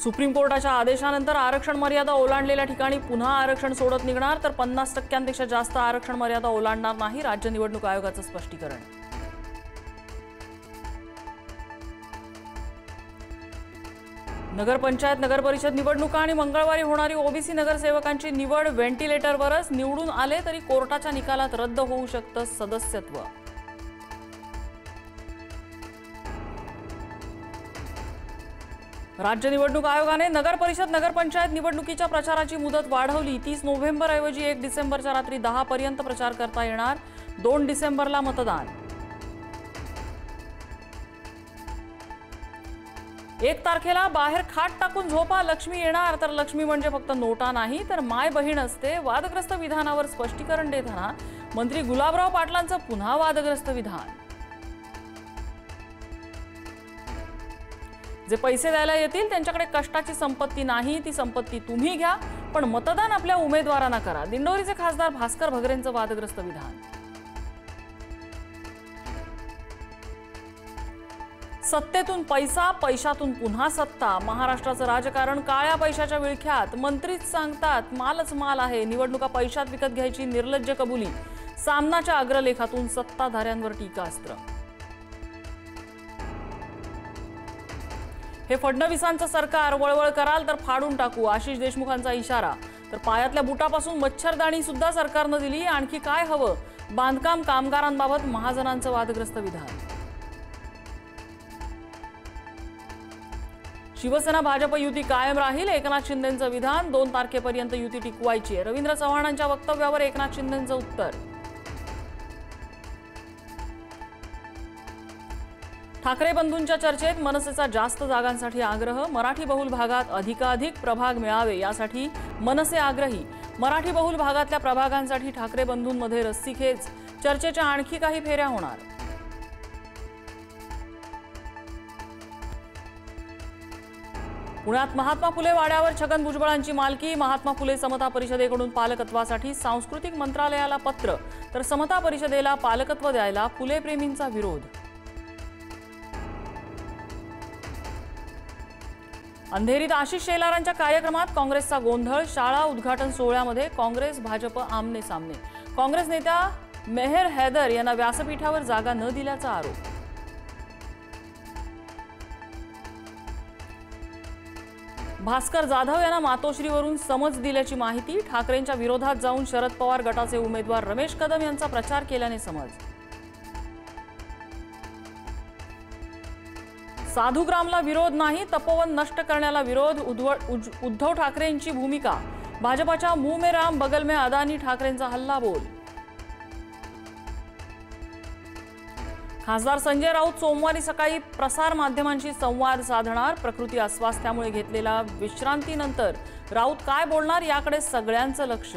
Supreme कोर्टाच्या आदेशानंतर आरक्षण मर्यादा ओलांडलेल्या ठिकाणी पुन्हा आरक्षण सोडत निघणार, तर 50% जास्त आरक्षण मर्यादा ओलांडणार नाही, राज्य निवडणूक आयोगाचं स्पष्टीकरण. नगरपंचायत नगरपरिषद निवडणुका आणि मंगळवारी होणारी ओबीसी नगरसेवकांची निवड व्हेंटिलेटरवरच, निवडून आले तरी कोर्टाच्या निकालात रद्द होऊ शकतं सदस्यत्व. राज्य निवडणूक आयोगाने नगरपरिषद नगरपंचायत निवडणुकीच्या प्रचाराची मुदत वाढवली. 30 नोव्हेंबर ऐवजी 1 डिसेंबरच्या रात्री 10 पर्यंत प्रचार करता येणार. 2 डिसेंबरला मतदान. 1 तारखेला बाहेर खाट टाकून झोपा, लक्ष्मी येणार. तर लक्ष्मी म्हणजे फक्त नोटा नाही, तर माय बहीण असते. वादग्रस्त विधानावर स्पष्टीकरण देताना मंत्री गुलाबराव पाटलांचं पुन्हा वादग्रस्त विधान. जे पैसे द्यायला येतील त्यांच्याकडे कष्टाची संपत्ती नाही, ती संपत्ती तुम्ही घ्या, पण मतदान आपल्या उमेदवारांना करा. दिंडोरीचे खासदार भास्कर भगरेंचं वादग्रस्त विधान. सत्तेतून पैसा, पैशातून पुन्हा सत्ता. महाराष्ट्राचं राजकारण काळ्या पैशाच्या विळख्यात. मंत्रीच सांगतात मालच माल आहे. निवडणुका पैशात विकत घ्यायची निर्लज्ज कबुली. सामनाच्या अग्रलेखातून सत्ताधाऱ्यांवर टीकास्त्र. हे फडणवीसांचं सरकार, वळवळ कराल तर फाडून टाकू, आशिष देशमुखांचा इशारा. तर पायातल्या बुटापासून मच्छरदाणी सुद्धा सरकारनं दिली. आणखी काय हवं? बांधकाम कामगारांबाबत महाजनांचं वादग्रस्त विधान. शिवसेना भाजप युती कायम राहील, एकनाथ शिंदेंचं विधान. 2 तारखेपर्यंत युती टिकवायची. रवींद्र चव्हाणांच्या वक्तव्यावर एकनाथ शिंदेंचं उत्तर. ठाकरे बंधूंच्या चर्चेत मनसेचा जास्त जागांसाठी आग्रह. मराठी बहुल भागात अधिकाधिक प्रभाग मिळावे यासाठी मनसे आग्रही. मराठी बहुल भागातल्या प्रभागांसाठी ठाकरे बंधूंमध्ये रस्सीखेच. चर्चेच्या आणखी काही फेऱ्या होणार. पुण्यात महात्मा फुले वाड्यावर छगन भुजबळांची मालकी. महात्मा फुले समता परिषदेकडून पालकत्वासाठी सांस्कृतिक मंत्रालयाला पत्र, तर समता परिषदेला पालकत्व द्यायला फुले प्रेमींचा विरोध. अंधेरीत आशिष शेलारांच्या कार्यक्रमात काँग्रेसचा गोंधळ. शाळा उद्घाटन सोहळ्यामध्ये काँग्रेस भाजप आमने सामने. काँग्रेस नेत्या मेहर हैदर यांना व्यासपीठावर जागा न दिल्याचा आरोप. भास्कर जाधव यांना मातोश्रीवरून समज दिल्याची माहिती. ठाकरेंच्या विरोधात जाऊन शरद पवार गटाचे उमेदवार रमेश कदम यांचा प्रचार केल्याने समज. साधुग्रामला विरोध नाही, तपोवन नष्ट करण्याला विरोध. उद्धव ठाकरेंची भूमिका. भाजपाच्या मुंह में राम बगल में अदानी, ठाकरेंचा हल्ला बोल. खासदार संजय राऊत सोमवारी सकाळी प्रसार माध्यमांशी संवाद साधणार. प्रकृती अस्वास्थ्यामुळे घेतलेल्या विश्रांतीनंतर राऊत काय बोलणार याकडे सगळ्यांचं लक्ष.